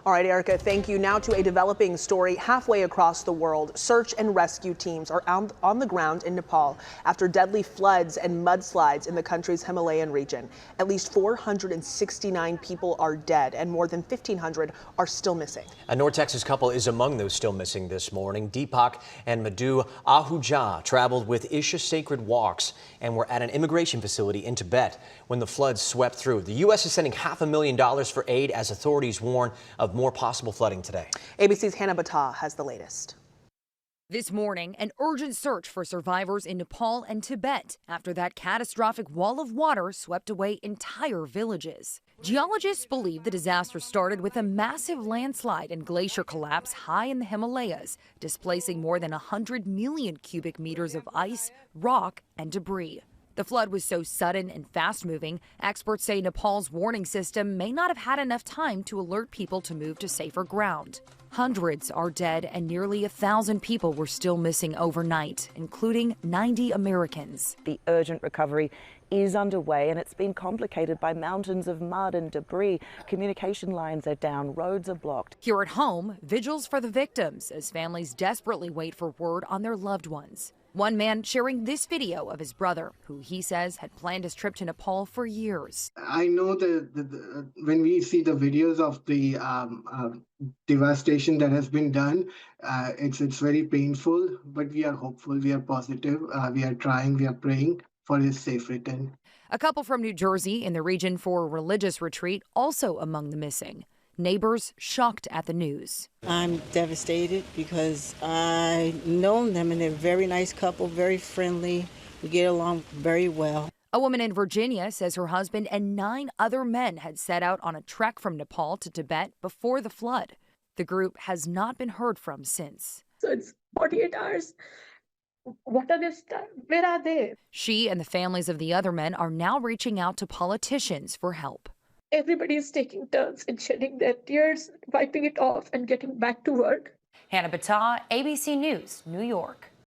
All right, Erica, thank you. Now to a developing story halfway across the world. Search and rescue teams are on the ground in Nepal after deadly floods and mudslides in the country's Himalayan region. At least 469 people are dead and more than 1,500 are still missing. A North Texas couple is among those still missing this morning. Deepak and Madhu Ahuja traveled with Isha Sacred Walks and were at an immigration facility in Tibet when the floods swept through. The U.S. is sending $500,000 for aid as authorities warn of more possible flooding today. ABC's Hannah Battah has the latest. This morning, an urgent search for survivors in Nepal and Tibet after that catastrophic wall of water swept away entire villages. Geologists believe the disaster started with a massive landslide and glacier collapse high in the Himalayas, displacing more than 100 million cubic meters of ice, rock, and debris. The flood was so sudden and fast-moving, experts say Nepal's warning system may not have had enough time to alert people to move to safer ground. Hundreds are dead and nearly 1,000 people were still missing overnight, including 90 Americans. The urgent recovery is underway and it's been complicated by mountains of mud and debris. Communication lines are down, roads are blocked. Here at home, vigils for the victims as families desperately wait for word on their loved ones. One man sharing this video of his brother, who he says had planned his trip to Nepal for years. I know that when we see the videos of the devastation that has been done, it's very painful, but we are hopeful, we are positive, we are trying, we are praying for his safe return. A couple from New Jersey in the region for a religious retreat also among the missing. Neighbors shocked at the news. I'm devastated because I've known them and they're a very nice couple, very friendly. We get along very well. A woman in Virginia says her husband and 9 other men had set out on a trek from Nepal to Tibet before the flood. The group has not been heard from since. So it's 48 hours. What are they? Where are they? She and the families of the other men are now reaching out to politicians for help. Everybody is taking turns in shedding their tears, wiping it off, and getting back to work. Hannah Battah, ABC News, New York.